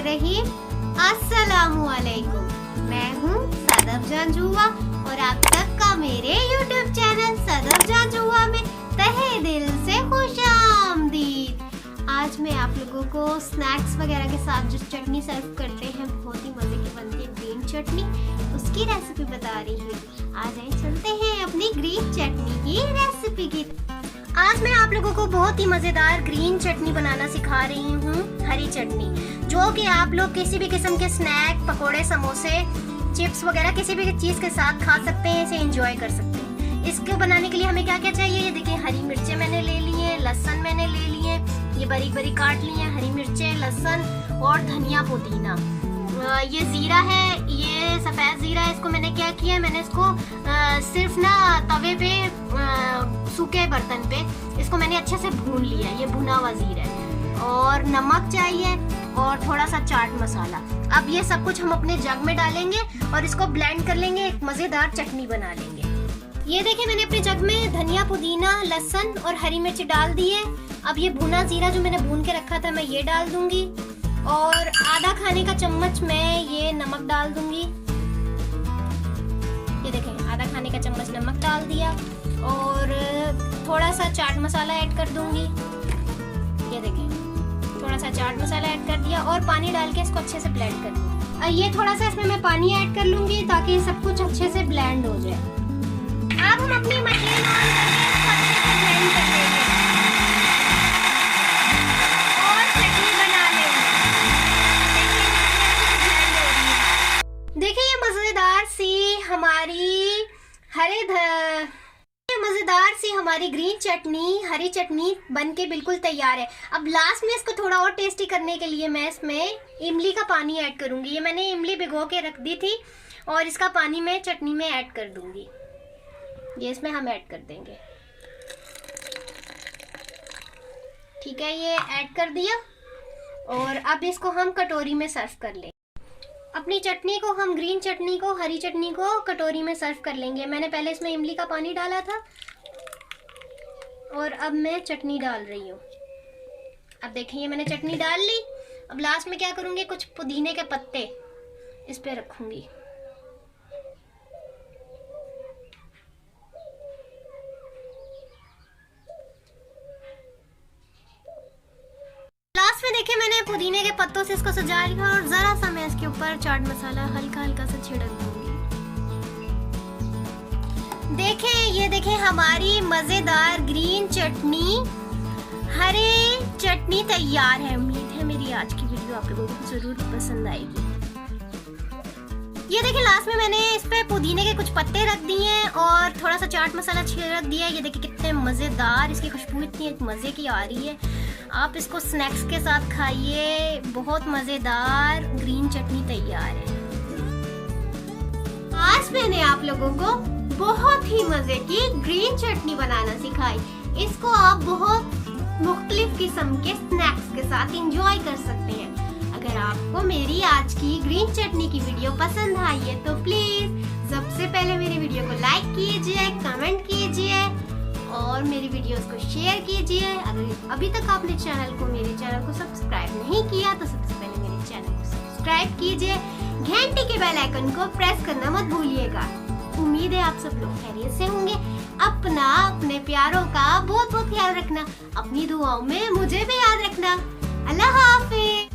रहीम। अस्सलामु अलैकुम। मैं हूँ सदफ जान जुआ और आप सबका मेरे YouTube चैनल सदफ जान जुआ में तहे दिल से खुशामदीद। आज मैं आप लोगों को स्नैक्स वगैरह के साथ जो चटनी सर्व करते हैं, बहुत ही मजे की बनती है ग्रीन चटनी, उसकी रेसिपी बता रही हूँ। आज चलते हैं अपनी ग्रीन चटनी की रेसिपी की। आज मैं आप लोगों को बहुत ही मजेदार ग्रीन चटनी बनाना सिखा रही हूँ, हरी चटनी, जो कि आप लोग किसी भी किस्म के स्नैक, पकोड़े, समोसे, चिप्स वगैरह किसी भी चीज के साथ खा सकते हैं, इसे एंजॉय कर सकते हैं। इसको बनाने के लिए हमें क्या क्या चाहिए, ये देखिए हरी मिर्चें मैंने ले ली है, लहसुन मैंने ले लिए, ये बारीक बारीक काट ली है हरी मिर्चें, लहसुन और धनिया, पुदीना। ये जीरा है, ये सफेद जीरा है। इसको मैंने क्या किया है, मैंने इसको सिर्फ ना तवे पे सूखे बर्तन पे इसको मैंने अच्छे से भून लिया है। ये भुना हुआ जीरा है और नमक चाहिए और थोड़ा सा चाट मसाला। अब ये सब कुछ हम अपने जग में डालेंगे और इसको ब्लेंड कर लेंगे, एक मजेदार चटनी बना लेंगे। ये देखिए मैंने अपने जग में धनिया, पुदीना, लहसुन और हरी मिर्च डाल दी है। अब ये भुना जीरा जो मैंने भून के रखा था मैं ये डाल दूंगी और आधा खाने का चम्मच मैं ये नमक डाल दूंगी। ये देखें आधा खाने का चम्मच नमक डाल दिया और थोड़ा सा चाट मसाला ऐड कर दूंगी। ये देखें थोड़ा सा चाट मसाला ऐड कर दिया और पानी डाल के इसको अच्छे से ब्लेंड कर दूंगी। ये थोड़ा सा इसमें मैं पानी ऐड कर लूंगी ताकि सब कुछ अच्छे से ब्लेंड हो जाए। अब हम अपनी मशीन ऑन करके इसको अच्छे से ब्लेंड कर लेंगे और चटनी बना लेंगे। देखिए ये मजेदार सी हमारी ग्रीन चटनी, हरी चटनी बनके बिल्कुल तैयार है। अब लास्ट में इसको थोड़ा और टेस्टी करने के लिए मैं इसमें इमली का पानी ऐड करूंगी। ये मैंने इमली भिगो के रख दी थी और इसका पानी मैं चटनी में ऐड कर दूंगी। ये इसमें हम ऐड कर देंगे। ठीक है, ये ऐड कर दिया और अब इसको हम कटोरी में सर्व कर लेंगे। अपनी चटनी को हम ग्रीन चटनी को, हरी चटनी को कटोरी में सर्व कर लेंगे। मैंने पहले इसमें इमली का पानी डाला था और अब मैं चटनी डाल रही हूँ। अब देखिए मैंने चटनी डाल ली। अब लास्ट में क्या करूँगी, कुछ पुदीने के पत्ते इस पे रखूँगी। लास्ट में देखिए मैंने पुदीने के पत्तों से इसको सजा लिया और जरा सा मैं इसके ऊपर चाट मसाला हल्का हल्का सा छिड़क दूंगी। देखें ये देखें हमारी मजेदार ग्रीन चटनी, हरी चटनी तैयार है। उम्मीद है मेरी आज की वीडियो आप लोगों को जरूर पसंद आएगी। ये देखिए लास्ट में मैंने इस पे पुदीने के कुछ पत्ते रख दिए हैं और थोड़ा सा चाट मसाला छिड़क दिया। ये देखिए कितने मजेदार, इसकी खुशबू इतनी मजे की आ रही है। आप इसको स्नैक्स के साथ खाइए, बहुत मजेदार ग्रीन चटनी तैयार है। आज मैंने आप लोगों को बहुत ही मजे की ग्रीन चटनी बनाना सिखाई। इसको आप बहुत मुख्तलिफ किस्म के स्नैक्स के साथ एंजॉय कर सकते हैं। अगर आपको मेरी आज की ग्रीन चटनी की वीडियो पसंद आई है तो प्लीज सबसे पहले मेरी वीडियो को लाइक कीजिए, कमेंट कीजिए और मेरी वीडियोस को शेयर कीजिए। अगर अभी तक आपने मेरे चैनल को सब्सक्राइब नहीं किया तो सबसे पहले मेरे चैनल को सब्सक्राइब कीजिए। घंटी के बेल आइकन को प्रेस करना मत भूलिएगा। उम्मीद है आप सब लोग खैरियत से होंगे। अपने प्यारों का बहुत बहुत ख्याल रखना। अपनी दुआओं में मुझे भी याद रखना। अल्लाह हाफिज।